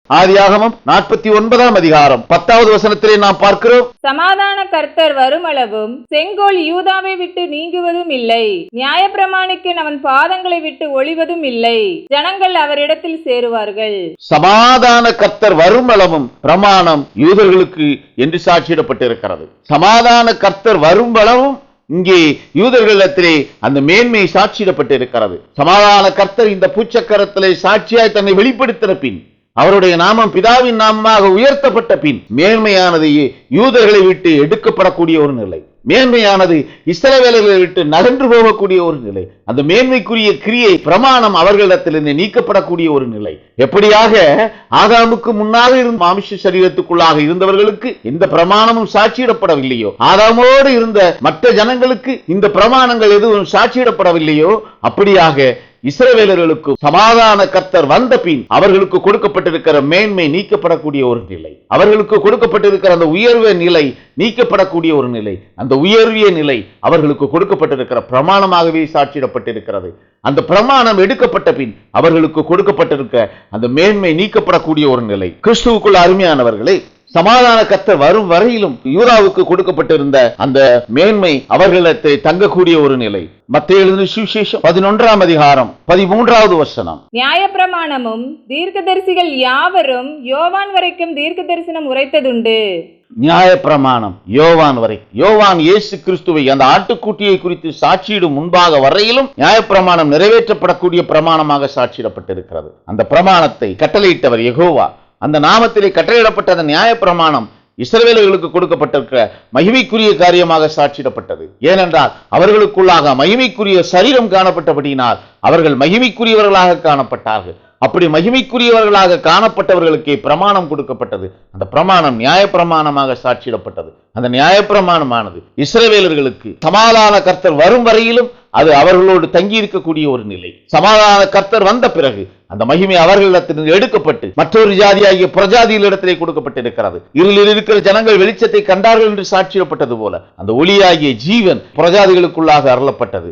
ஆதியாகமம் 49ஆம் அதிகாரம் 10வது வசனத்திலே நாம் பார்க்கிறோம், சமாதான கர்த்தர் வருமளவும் செங்கோல் யூதாவை விட்டு நீங்குவதும் இல்லை, நியாயப்பிரமாணிக்கன் அவன் பாதங்களை விட்டு ஒளிவதும் இல்லை, ஜனங்கள் அவரிடத்தில் சேருவார்கள். சமாதான கர்த்தர் வருமளவும் பிரமாணம் யூதர்களுக்கு என்று சாட்சியிடப்பட்டிருக்கிறது. சமாதான கர்த்தர் வருமளவும் இங்கே யூதர்களிடத்திலே அந்த மேன்மை சாட்சியிடப்பட்டிருக்கிறது. சமாதான கர்த்தர் இந்த பூச்சக்கரத்திலே சாட்சியாய் தன்னை வெளிப்படுத்தின பின், அவருடைய நாமம் பிதாவின் நாமமாக உயர்த்தப்பட்ட பின், மேன்மையானது யூதர்களை விட்டு எடுக்கப்படக்கூடிய ஒரு நிலை, மேன்மையானது இஸ்ரவேலர்களை விட்டு நகன்று போகக்கூடிய ஒரு நிலை, அந்த மேன்மைக்குரிய கிரியை பிரமாணம் அவர்களிடத்திலிருந்து நீக்கப்படக்கூடிய ஒரு நிலை. எப்படியாக ஆதாமுக்கு முன்னாக இருந்த மாமிச சரீரத்துக்குள்ளாக இருந்தவர்களுக்கு இந்த பிரமாணமும் சாட்சியிடப்படவில்லையோ, ஆதாமோடு இருந்த மற்ற ஜனங்களுக்கு இந்த பிரமாணங்கள் எதுவும் சாட்சியிடப்படவில்லையோ, அப்படியாக இஸ்ரவேலர்களுக்கு சமாதான கர்த்தர் வந்த பின் அவர்களுக்கு கொடுக்கப்பட்டிருக்கிற மேன்மை நீக்கப்படக்கூடிய ஒரு நிலை, அவர்களுக்கு கொடுக்கப்பட்டிருக்கிற அந்த உயர்வு நிலை நீக்கப்படக்கூடிய ஒரு நிலை, அந்த உயர்விய நிலை அவர்களுக்கு கொடுக்கப்பட்டிருக்கிற பிரமாணமாகவே சாட்சியிடப்பட்டிருக்கிறது. அந்த பிரமாணம் எடுக்கப்பட்ட பின் அவர்களுக்கு கொடுக்கப்பட்டிருக்க அந்த மேன்மை நீக்கப்படக்கூடிய ஒரு நிலை. கிறிஸ்துவுக்குள் அருமையானவர்களே, சமாதான கர்த்தர் வரும் வரையிலும் யூதாவுக்கு கொடுக்கப்பட்டிருந்த அந்த மேன்மை அவர்களிடத்தை தங்கக்கூடிய ஒரு நிலை. மத்தேயு எழுதின சுவிசேஷம் 11ஆம் அதிகாரம் 13வது வசனம், நியாயப்பிரமாணமும் தீர்க்கதரிசிகள் யாவரும் யோவான் வரைக்கும் தீர்க்க தரிசனம் உரைத்ததுண்டு. நியாயப்பிரமாணம் யோவான் வரை, யோவான் இயேசு கிறிஸ்துவை அந்த ஆட்டுக்குட்டியை குறித்து சாட்சியிடும் முன்பாக வரையிலும் நியாயப்பிரமாணம் நிறைவேற்றப்படக்கூடிய பிரமாணமாக சாட்சியிடப்பட்டிருக்கிறது. அந்த பிரமாணத்தை கட்டளையிட்டவர் யெகோவா. அந்த நாமத்திலே கட்டளையிடப்பட்ட அந்த நியாயப்பிரமாணம் இஸ்ரவேலர்களுக்கு கொடுக்கப்பட்டிருக்கிற மகிமைக்குரிய காரியமாக சாட்சியிடப்பட்டது. ஏனென்றால் அவர்களுக்குள்ளாக மகிமைக்குரிய சரீரம் காணப்பட்டபடியினால் அவர்கள் மகிமைக்குரியவர்களாக காணப்பட்டார்கள். அப்படி மகிமைக்குரியவர்களாக காணப்பட்டவர்களுக்கே பிரமாணம் கொடுக்கப்பட்டது. அந்த பிரமாணம் நியாயப்பிரமாணமாக சாட்சியிடப்பட்டது. அந்த நியாயப்பிரமாணமானது இஸ்ரவேலர்களுக்கு சமாதான கர்த்தர் வரும் வரையிலும் அது அவர்களோடு தங்கி இருக்கக்கூடிய ஒரு நிலை. சமாதான கர்த்தர் வந்த பிறகு அந்த மகிமை அவர்களிடத்திலிருந்து எடுக்கப்பட்டு மற்றொரு ஜாதியாகிய பிரஜாதிகளிடத்திலே கொடுக்கப்பட்டிருக்கிறது. இருளில் இருக்கிற ஜனங்கள் வெளிச்சத்தை கண்டார்கள் என்று சாட்சியிடப்பட்டது போல அந்த ஒளியாகிய ஜீவன் பிரஜாதிகளுக்குள்ளாக அருளப்பட்டது.